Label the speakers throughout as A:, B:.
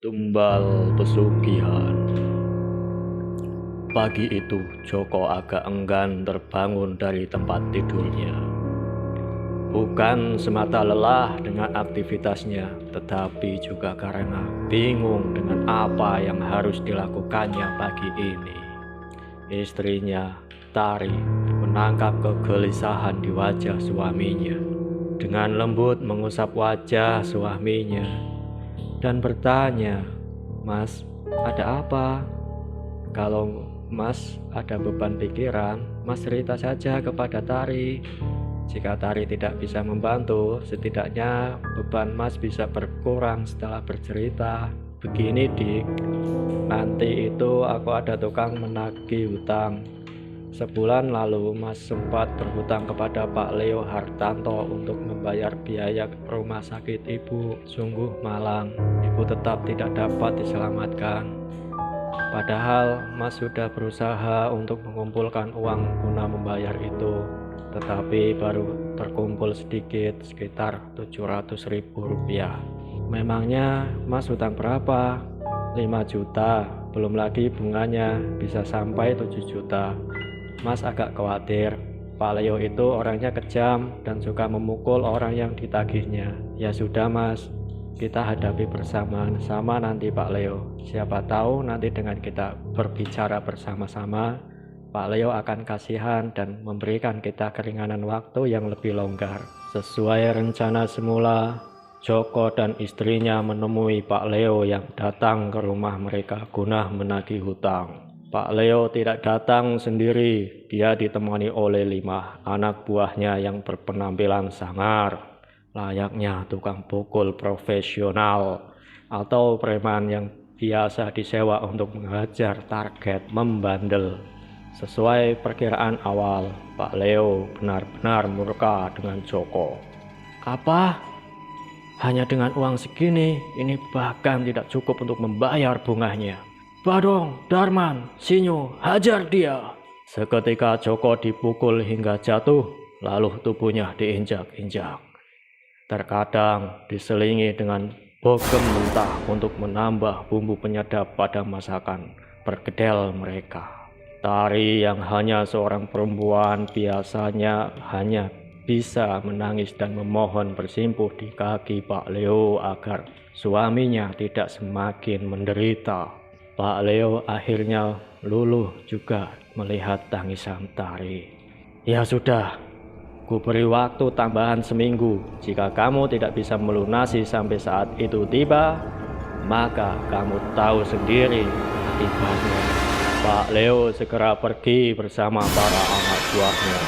A: Tumbal pesugihan. Pagi itu Joko agak enggan terbangun dari tempat tidurnya. Bukan semata lelah dengan aktivitasnya, tetapi juga karena bingung dengan apa yang harus dilakukannya pagi ini. Istrinya, Tari, menangkap kegelisahan di wajah suaminya. Dengan lembut mengusap wajah suaminya dan bertanya, "Mas, ada apa?" Kalau Mas ada beban pikiran, Mas cerita saja kepada Tari. Jika Tari tidak bisa membantu, setidaknya beban Mas bisa berkurang setelah bercerita. Begini, Dik, nanti itu aku ada tukang menagih hutang. Sebulan lalu Mas sempat berhutang kepada Pak Leo Hartanto untuk membayar biaya rumah sakit Ibu. Sungguh malang, Ibu tetap tidak dapat diselamatkan. Padahal Mas sudah berusaha untuk mengumpulkan uang guna membayar itu, tetapi baru terkumpul sedikit, sekitar 700.000 rupiah. Memangnya Mas hutang berapa? 5 juta, belum lagi bunganya bisa sampai 7 juta. Mas agak khawatir, Pak Leo itu orangnya kejam dan suka memukul orang yang ditagihnya. Ya sudah Mas, kita hadapi bersama-sama nanti Pak Leo. Siapa tahu nanti dengan kita berbicara bersama-sama, Pak Leo akan kasihan dan memberikan kita keringanan waktu yang lebih longgar. Sesuai rencana semula, Joko dan istrinya menemui Pak Leo yang datang ke rumah mereka guna menagih hutang. Pak Leo tidak datang sendiri, dia ditemani oleh 5 anak buahnya yang berpenampilan sangar, layaknya tukang pukul profesional atau preman yang biasa disewa untuk menghajar target membandel. Sesuai perkiraan awal, Pak Leo benar-benar murka dengan Joko. Apa? Hanya dengan uang segini, ini bahkan tidak cukup untuk membayar bunganya. Badong, Darman, Sinyo, hajar dia. Seketika Joko dipukul hingga jatuh, lalu tubuhnya diinjak-injak. Terkadang diselingi dengan bogem mentah untuk menambah bumbu penyedap pada masakan perkedel mereka. Tari yang hanya seorang perempuan biasanya hanya bisa menangis dan memohon bersimpuh di kaki Pak Leo agar suaminya tidak semakin menderita. Pak Leo akhirnya luluh juga melihat tangisan Tari. Ya sudah, ku beri waktu tambahan seminggu. Jika kamu tidak bisa melunasi sampai saat itu tiba, maka kamu tahu sendiri akibatnya. Pak Leo segera pergi bersama para anak buahnya,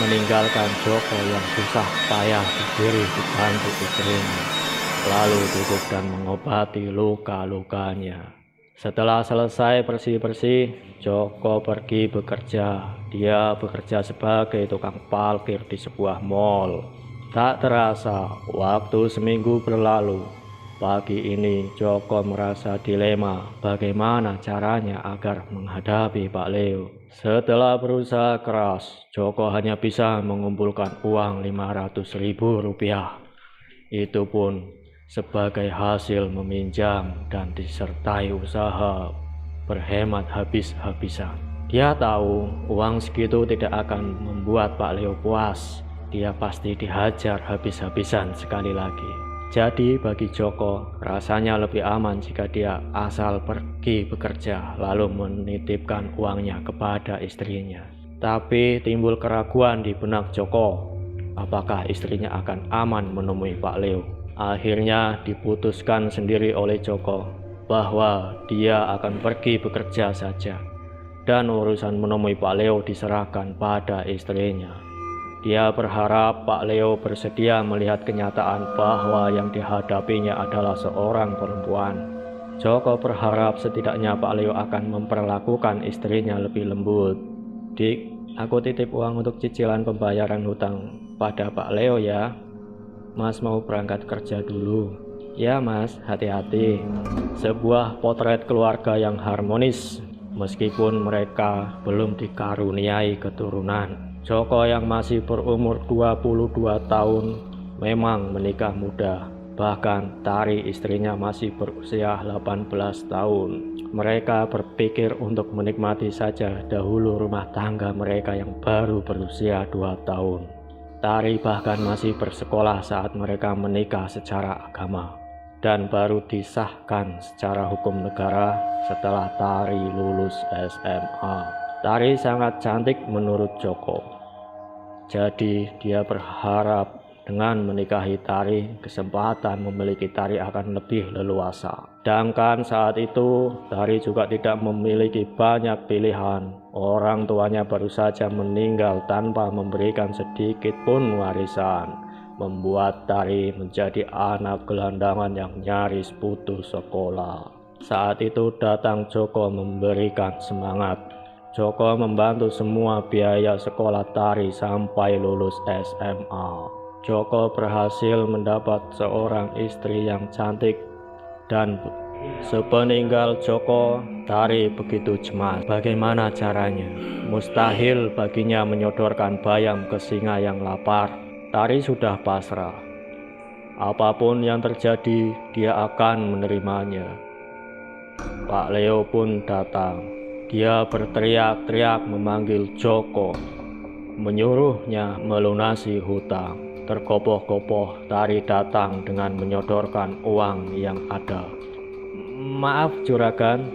A: meninggalkan Joko yang susah payah berdiri dibantu istrinya, lalu duduk dan mengobati luka-lukanya. Setelah selesai bersih-bersih, Joko pergi bekerja. Dia bekerja sebagai tukang parkir di sebuah mall. Tak terasa, waktu seminggu berlalu. Pagi ini Joko merasa dilema bagaimana caranya agar menghadapi Pak Leo. Setelah berusaha keras, Joko hanya bisa mengumpulkan uang 500.000 rupiah. Itu pun sebagai hasil meminjam dan disertai usaha berhemat habis-habisan. Dia tahu uang segitu tidak akan membuat Pak Leo puas. Dia pasti dihajar habis-habisan sekali lagi. Jadi bagi Joko, rasanya lebih aman jika dia asal pergi bekerja lalu menitipkan uangnya kepada istrinya. Tapi timbul keraguan di benak Joko, apakah istrinya akan aman menemui Pak Leo. Akhirnya diputuskan sendiri oleh Joko bahwa dia akan pergi bekerja saja dan urusan menemui Pak Leo diserahkan pada istrinya. Dia berharap Pak Leo bersedia melihat kenyataan bahwa yang dihadapinya adalah seorang perempuan. Joko berharap setidaknya Pak Leo akan memperlakukan istrinya lebih lembut. Dik, aku titip uang untuk cicilan pembayaran hutang pada Pak Leo ya. Mas mau berangkat kerja dulu. Ya Mas, hati-hati. Sebuah potret keluarga yang harmonis meskipun mereka belum dikaruniai keturunan. Joko yang masih berumur 22 tahun memang menikah muda. Bahkan Tari istrinya masih berusia 18 tahun. Mereka berpikir untuk menikmati saja dahulu rumah tangga mereka yang baru berusia 2 tahun. Tari bahkan masih bersekolah saat mereka menikah secara agama dan baru disahkan secara hukum negara setelah Tari lulus SMA. Tari sangat cantik menurut Joko. Jadi dia berharap dengan menikahi Tari, kesempatan memiliki Tari akan lebih leluasa. Sedangkan saat itu, Tari juga tidak memiliki banyak pilihan. Orang tuanya baru saja meninggal tanpa memberikan sedikit pun warisan, membuat Tari menjadi anak gelandangan yang nyaris putus sekolah. Saat itu datang Joko memberikan semangat. Joko membantu semua biaya sekolah Tari sampai lulus SMA. Joko berhasil mendapat seorang istri yang cantik dan sepeninggal Joko, Tari begitu cemas. Bagaimana caranya? Mustahil baginya menyodorkan bayam ke singa yang lapar. Tari sudah pasrah. Apapun yang terjadi, dia akan menerimanya. Pak Leo pun datang. Dia berteriak-teriak memanggil Joko, menyuruhnya melunasi hutang. Tergopoh-gopoh, Tari datang dengan menyodorkan uang yang ada. Maaf juragan,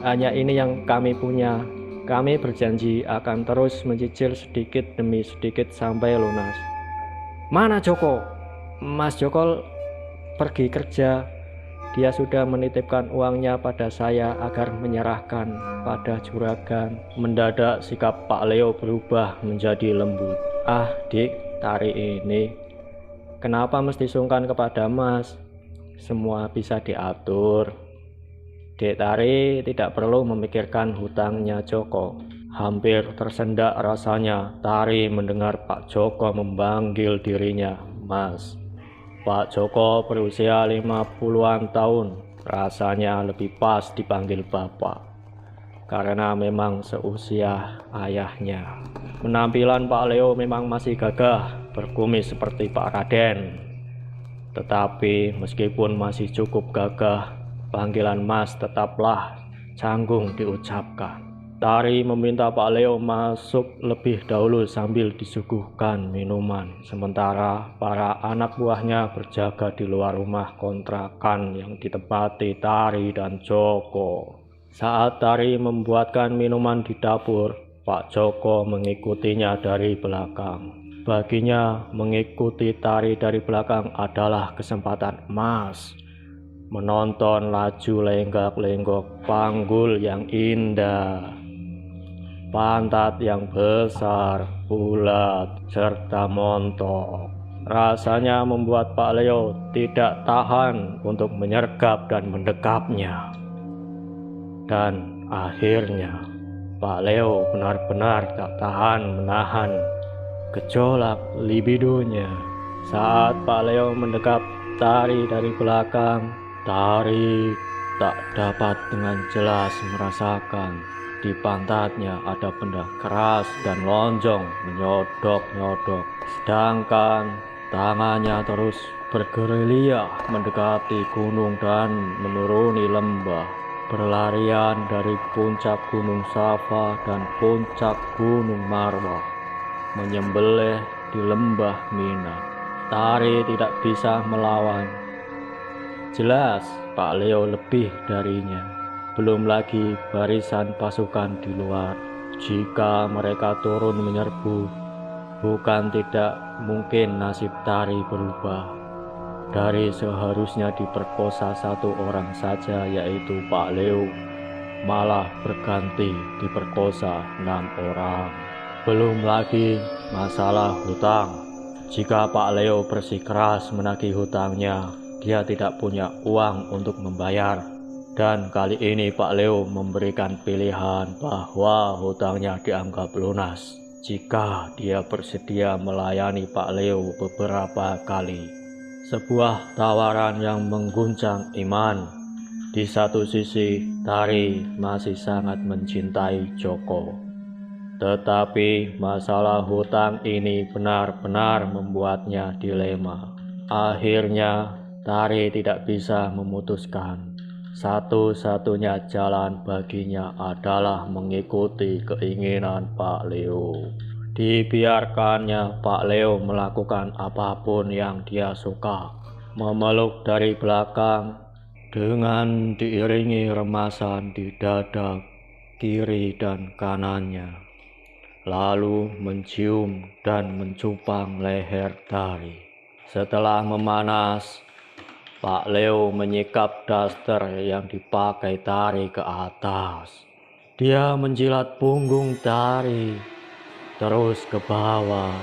A: hanya ini yang kami punya. Kami berjanji akan terus mencicil sedikit demi sedikit sampai lunas. Mana Joko? Mas Joko pergi kerja. Dia sudah menitipkan uangnya pada saya agar menyerahkan pada juragan. Mendadak sikap Pak Leo berubah menjadi lembut. Ah, Dik, Tari ini kenapa mesti sungkan kepada Mas? Semua bisa diatur. Dek Tari tidak perlu memikirkan hutangnya Joko. Hampir tersendak rasanya Tari mendengar Pak Joko memanggil dirinya Mas. Pak Joko berusia 50-an tahun, rasanya lebih pas dipanggil Bapak, karena memang seusia ayahnya. Penampilan Pak Leo memang masih gagah, berkumis seperti Pak Raden. Tetapi meskipun masih cukup gagah, panggilan Mas tetaplah canggung diucapkan. Tari meminta Pak Leo masuk lebih dahulu sambil disuguhkan minuman, sementara para anak buahnya berjaga di luar rumah kontrakan yang ditempati Tari dan Joko. Saat Tari membuatkan minuman di dapur, Pak Joko mengikutinya dari belakang. Baginya mengikuti Tari dari belakang adalah kesempatan emas. Menonton laju lenggak-lenggok panggul yang indah, pantat yang besar, bulat, serta montok. Rasanya membuat Pak Leo tidak tahan untuk menyergap dan mendekapnya. Dan akhirnya Pak Leo benar-benar tak tahan menahan gejolak libidonya. Saat Pak Leo mendekap Tari dari belakang, Tari tak dapat dengan jelas merasakan di pantatnya ada benda keras dan lonjong menyodok-nyodok. Sedangkan tangannya terus bergerilya mendekati gunung dan menuruni lembah, berlarian dari puncak Gunung Safa dan puncak Gunung Marwah, menyembelih di lembah Mina. Tari tidak bisa melawan. Jelas Pak Leo lebih darinya. Belum lagi barisan pasukan di luar. Jika mereka turun menyerbu, bukan tidak mungkin nasib Tari berubah. Dari seharusnya diperkosa satu orang saja, yaitu Pak Leo, malah berganti diperkosa 6 orang. Belum lagi masalah hutang. Jika Pak Leo bersikeras menagih hutangnya, dia tidak punya uang untuk membayar. Dan kali ini Pak Leo memberikan pilihan bahwa hutangnya dianggap lunas jika dia bersedia melayani Pak Leo beberapa kali. Sebuah tawaran yang mengguncang iman. Di satu sisi, Tari masih sangat mencintai Joko. Tetapi masalah hutang ini benar-benar membuatnya dilema. Akhirnya Tari tidak bisa memutuskan. Satu-satunya jalan baginya adalah mengikuti keinginan Pak Leo. Dibiarkannya Pak Leo melakukan apapun yang dia suka. Memeluk dari belakang dengan diiringi remasan di dada kiri dan kanannya. Lalu mencium dan mencupang leher Tari. Setelah memanas, Pak Leo menyikap daster yang dipakai Tari ke atas. Dia menjilat punggung Tari, terus ke bawah,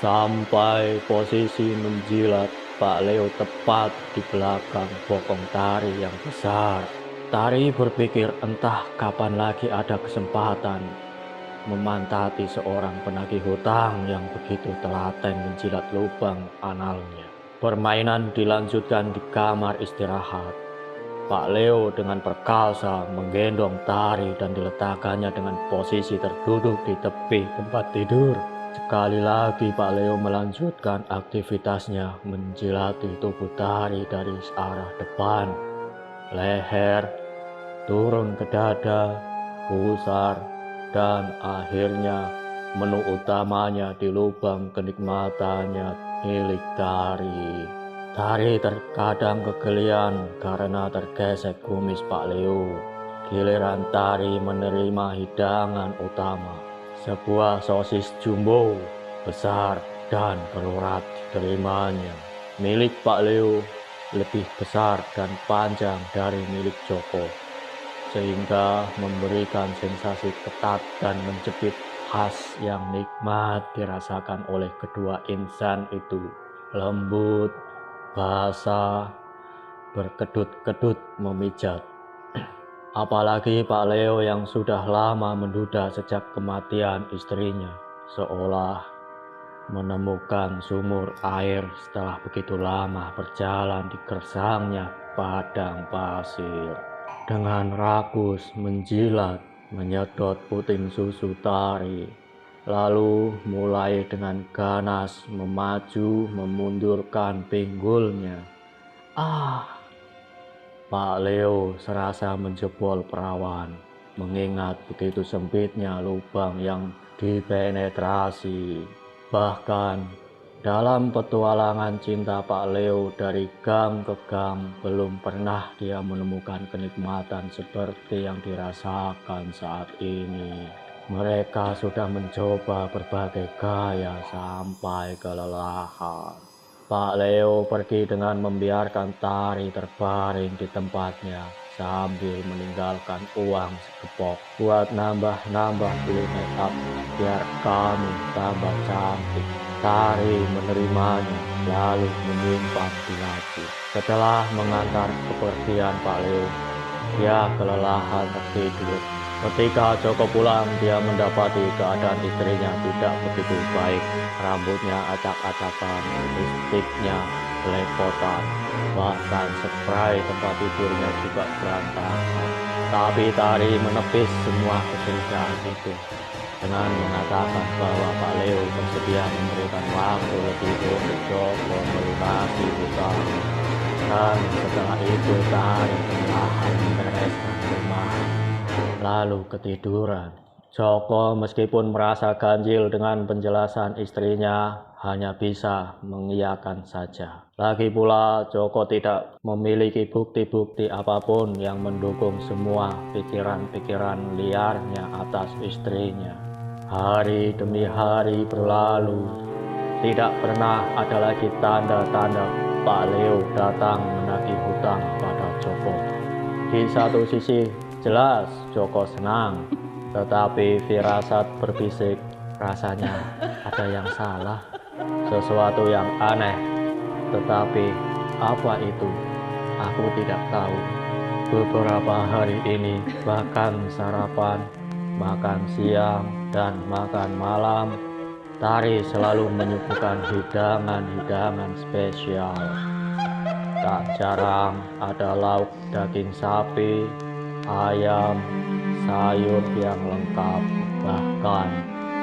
A: sampai posisi menjilat Pak Leo tepat di belakang bokong Tari yang besar. Tari berpikir entah kapan lagi ada kesempatan memantati seorang penagih hutang yang begitu telaten menjilat lubang analnya. Permainan dilanjutkan di kamar istirahat. Pak Leo dengan perkasa menggendong Tari dan diletakkannya dengan posisi terduduk di tepi tempat tidur. Sekali lagi Pak Leo melanjutkan aktivitasnya menjilati tubuh Tari dari arah depan, leher, turun ke dada, pusar, dan akhirnya menu utamanya di lubang kenikmatannya milik Tari. Tari terkadang kegelian karena tergesek kumis Pak Leo. Giliran Tari menerima hidangan utama, sebuah sosis jumbo besar dan berurat diterimanya. Milik Pak Leo lebih besar dan panjang dari milik Joko, sehingga memberikan sensasi ketat dan menjepit khas yang nikmat dirasakan oleh kedua insan itu. Lembut, basah, berkedut-kedut memijat. Apalagi Pak Leo yang sudah lama menduda sejak kematian istrinya, seolah menemukan sumur air setelah begitu lama berjalan di gersangnya padang pasir. Dengan rakus menjilat, menyedot puting susu Tari, lalu mulai dengan ganas memaju memundurkan pinggulnya. Pak Leo serasa menjebol perawan, mengingat begitu sempitnya lubang yang dipenetrasi. Bahkan dalam petualangan cinta Pak Leo dari gang ke gang, belum pernah dia menemukan kenikmatan seperti yang dirasakan saat ini. Mereka sudah mencoba berbagai gaya sampai kelelahan. Pak Leo pergi dengan membiarkan Tari terbaring di tempatnya sambil meninggalkan uang sekepok buat nambah-nambah beli make up biar kamu tambah cantik. Tari menerimanya lalu menyimpan di laci. Setelah mengantar kepergian Pak Leo, dia kelelahan tertidur. Ketika Joko pulang, dia mendapati keadaan istrinya tidak begitu baik. Rambutnya acak-acakan, lipstiknya belepotan, bahkan spray tempat tidurnya juga berantakan. Tapi Tari menepis semua kecurigaan itu dengan mengatakan bahwa Pak Leo bersedia memberikan waktu lebih untuk Joko melunasi hutang. Dan setelah itu Tari perlahan membereskan rumah, lalu ketiduran. Joko meskipun merasa ganjil dengan penjelasan istrinya, hanya bisa mengiyakan saja. Lagi pula Joko tidak memiliki bukti-bukti apapun yang mendukung semua pikiran-pikiran liarnya atas istrinya. Hari demi hari berlalu, tidak pernah ada lagi tanda-tanda Pak Leo datang menagih hutang pada Joko. Di satu sisi jelas Joko senang, tetapi firasat berbisik rasanya ada yang salah, sesuatu yang aneh. Tetapi apa itu? Aku tidak tahu. Beberapa hari ini bahkan sarapan, makan siang, dan makan malam, Tari selalu menyuguhkan hidangan-hidangan spesial. Tak jarang ada lauk daging sapi, ayam, sayur yang lengkap, bahkan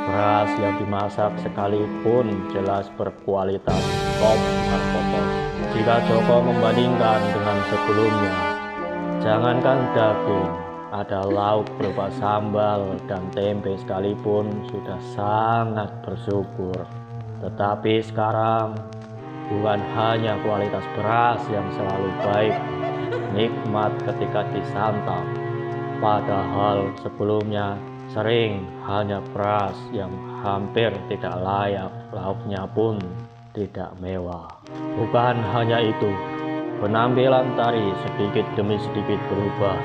A: beras yang dimasak sekalipun jelas berkualitas top markotop. Jika Joko membandingkan dengan sebelumnya, jangankan daging, ada lauk berupa sambal dan tempe sekalipun sudah sangat bersyukur. Tetapi sekarang bukan hanya kualitas beras yang selalu baik, nikmat ketika disantap, padahal sebelumnya sering hanya beras yang hampir tidak layak, lauknya pun tidak mewah. Bukan hanya itu, penampilan tari sedikit demi sedikit berubah.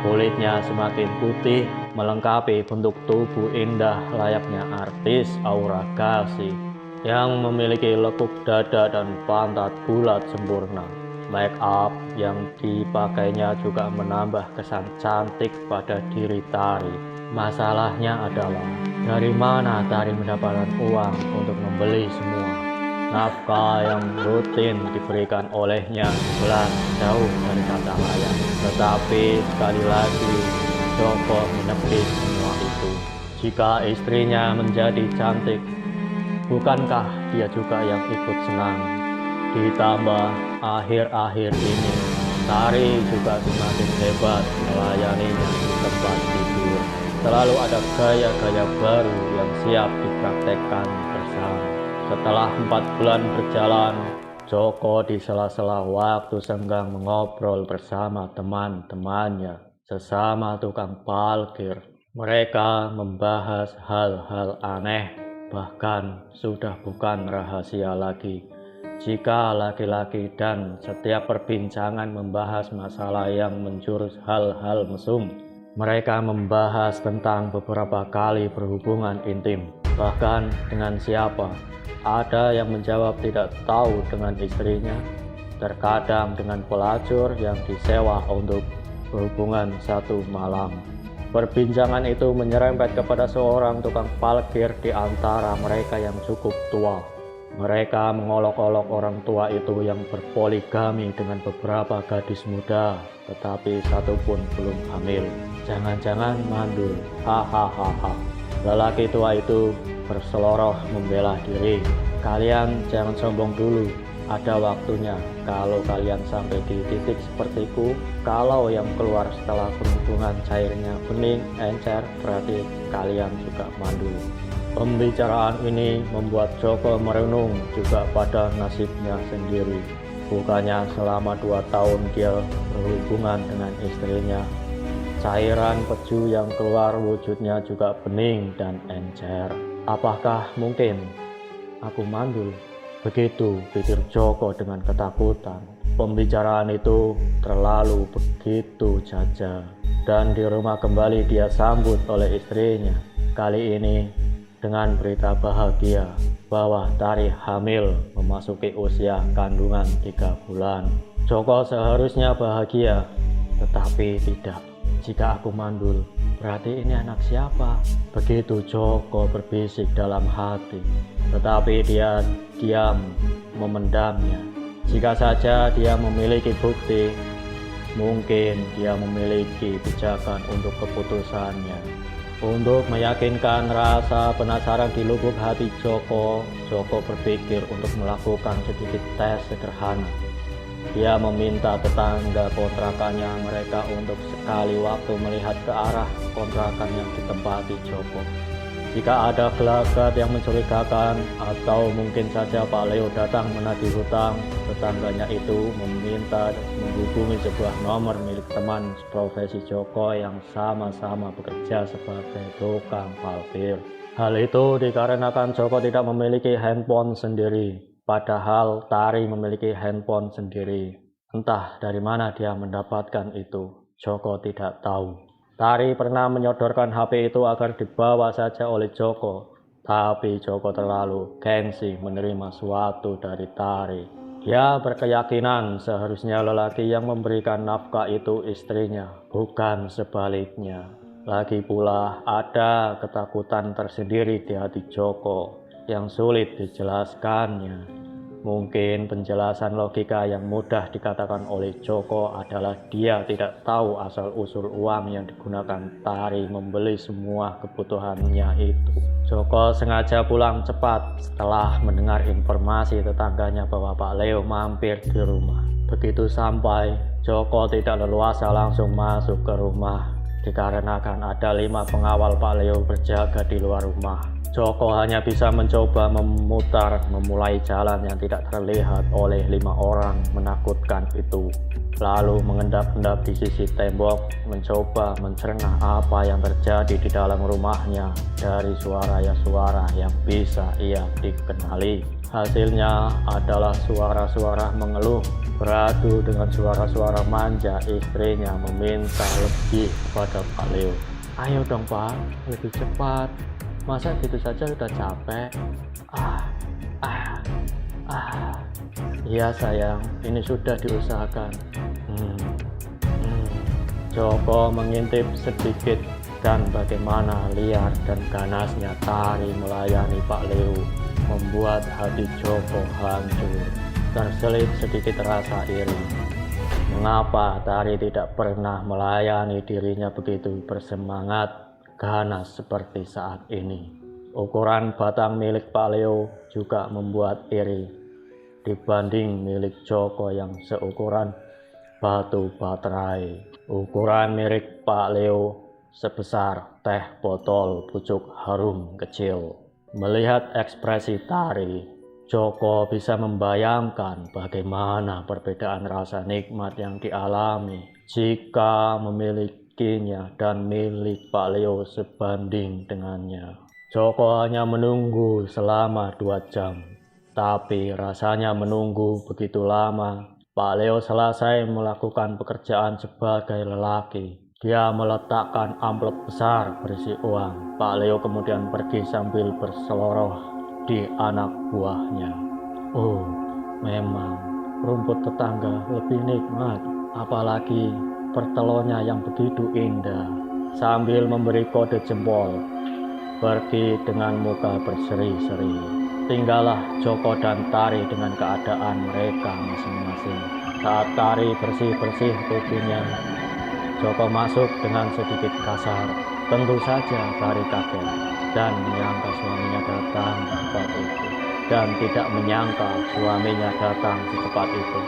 A: Kulitnya semakin putih, melengkapi bentuk tubuh indah layaknya artis Aura Kasih yang memiliki lekuk dada dan pantat bulat sempurna. Make up yang dipakainya juga menambah kesan cantik pada diri tari. Masalahnya adalah, dari mana tari mendapatkan uang untuk membeli semua? Nafkah yang rutin diberikan olehnya jelas jauh dari kata layak. Tetapi sekali lagi, Joko menepis semua itu. Jika istrinya menjadi cantik, bukankah dia juga yang ikut senang? Ditambah akhir-akhir ini, tari juga semakin hebat melayaninya di tempat tidur. Selalu ada gaya-gaya baru yang siap dipraktekkan bersama. Setelah 4 bulan berjalan, Joko di sela-sela waktu senggang mengobrol bersama teman-temannya, sesama tukang parkir. Mereka membahas hal-hal aneh, bahkan sudah bukan rahasia lagi jika laki-laki dan setiap perbincangan membahas masalah yang menjurus hal-hal mesum. Mereka membahas tentang beberapa kali berhubungan intim, bahkan dengan siapa. Ada yang menjawab tidak tahu dengan istrinya, terkadang dengan pelacur yang disewa untuk berhubungan satu malam. Perbincangan itu menyerempet kepada seorang tukang parkir di antara mereka yang cukup tua. Mereka mengolok-olok orang tua itu yang berpoligami dengan beberapa gadis muda, tetapi satu pun belum hamil. Jangan-jangan mandul, hahaha. Lelaki tua itu berseloroh membela diri. Kalian jangan sombong dulu, ada waktunya. Kalau kalian sampai di titik sepertiku, kalau yang keluar setelah berhubungan cairnya bening, encer, berarti kalian juga mandul. Pembicaraan ini membuat Joko merenung juga pada nasibnya sendiri. Bukannya selama 2 tahun dia berhubungan dengan istrinya, cairan peju yang keluar wujudnya juga bening dan encer. Apakah mungkin aku mandul? Begitu pikir Joko dengan ketakutan. Pembicaraan itu terlalu begitu saja. Dan di rumah kembali dia sambut oleh istrinya. Kali ini dengan berita bahagia bahwa Tari hamil memasuki usia kandungan 3 bulan. Joko seharusnya bahagia, tetapi tidak. Jika aku mandul, berarti ini anak siapa? Begitu Joko berbisik dalam hati, tetapi dia diam memendamnya. Jika saja dia memiliki bukti, mungkin dia memiliki pijakan untuk keputusannya. Untuk meyakinkan rasa penasaran di lubuk hati Joko berpikir untuk melakukan sedikit tes sederhana. Dia meminta tetangga kontrakannya mereka untuk sekali waktu melihat ke arah kontrakan yang ditempati Joko. Jika ada gelagat yang mencurigakan atau mungkin saja Pak Leo datang menagih hutang, tetangganya itu meminta menghubungi sebuah nomor milik teman profesi Joko yang sama-sama bekerja sebagai tukang parkir. Hal itu dikarenakan Joko tidak memiliki handphone sendiri, padahal Tari memiliki handphone sendiri. Entah dari mana dia mendapatkan itu, Joko tidak tahu. Tari pernah menyodorkan HP itu agar dibawa saja oleh Joko, tapi Joko terlalu gengsi menerima suatu dari Tari. Dia berkeyakinan seharusnya lelaki yang memberikan nafkah itu istrinya, bukan sebaliknya. Lagi pula ada ketakutan tersendiri di hati Joko yang sulit dijelaskannya. Mungkin penjelasan logika yang mudah dikatakan oleh Joko adalah dia tidak tahu asal-usul uang yang digunakan Tari membeli semua kebutuhannya itu. Joko sengaja pulang cepat setelah mendengar informasi tetangganya bahwa Pak Leo mampir di rumah. Begitu sampai, Joko tidak leluasa langsung masuk ke rumah dikarenakan ada 5 pengawal Pak Leo berjaga di luar rumah. Joko hanya bisa mencoba memulai jalan yang tidak terlihat oleh 5 orang menakutkan itu. Lalu mengendap-endap di sisi tembok, mencoba mencerna apa yang terjadi di dalam rumahnya dari suara yang bisa ia dikenali. Hasilnya adalah suara-suara mengeluh, beradu dengan suara-suara manja istrinya meminta lebih kepada Pak Leo. Ayo dong Pak, lebih cepat. Masa gitu saja udah capek? Iya sayang, ini sudah diusahakan. Joko mengintip sedikit dan bagaimana liar dan ganasnya Tari melayani Pak Leo membuat hati Joko hancur. Terselip sedikit rasa iri. Mengapa Tari tidak pernah melayani dirinya begitu bersemangat ganas seperti saat ini? Ukuran batang milik Pak Leo juga membuat iri dibanding milik Joko yang seukuran batu baterai. Ukuran milik Pak Leo sebesar teh botol pucuk harum kecil. Melihat ekspresi Tari, Joko bisa membayangkan bagaimana perbedaan rasa nikmat yang dialami jika memilikinya dan milik Pak Leo sebanding dengannya. Joko hanya menunggu selama 2 jam, tapi rasanya menunggu begitu lama. Pak Leo selesai melakukan pekerjaan sebagai lelaki. Dia meletakkan amplop besar berisi uang. Pak Leo kemudian pergi sambil berseloroh di anak buahnya. Oh, memang rumput tetangga lebih nikmat, apalagi pertelonnya yang begitu indah. Sambil memberi kode jempol, pergi dengan muka berseri-seri. Tinggallah Joko dan Tari dengan keadaan mereka masing-masing. Saat Tari bersih-bersih tubuhnya, Joko masuk dengan sedikit kasar. Tentu saja Tari kaget dan menyangka suaminya datang secepat itu. Dan tidak menyangka suaminya datang secepat itu.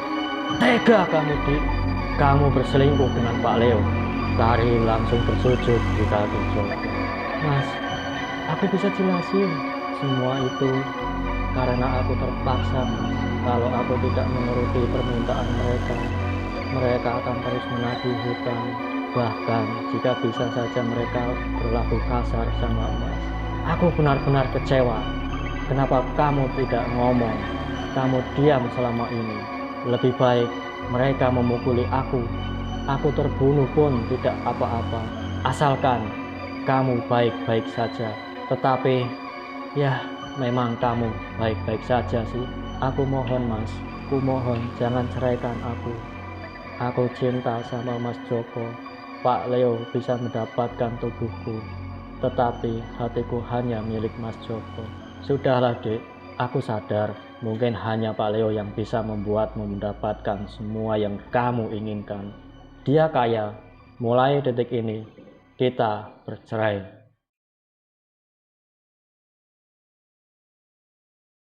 A: Tega kamu, Dik. Kamu berselingkuh dengan Pak Leo. Tari langsung bersujud di kaki Joko. Mas, aku bisa jelasin semua itu karena aku terpaksa, Mas. Kalau aku tidak menuruti permintaan mereka, mereka akan terus menagih hutang. Bahkan jika bisa saja mereka berlaku kasar sama Mas. Aku benar-benar kecewa. Kenapa kamu tidak ngomong? Kamu diam selama ini. Lebih baik mereka memukuli aku. Aku terbunuh pun tidak apa-apa. Asalkan kamu baik-baik saja. Tetapi ya memang kamu baik-baik saja sih. Aku mohon Mas, aku mohon jangan ceraikan aku. Aku cinta sama Mas Joko. Pak Leo bisa mendapatkan tubuhku, tetapi hatiku hanya milik Mas Joko. Sudahlah Dek, aku sadar mungkin hanya Pak Leo yang bisa membuatmu mendapatkan semua yang kamu inginkan. Dia kaya, mulai detik ini kita bercerai.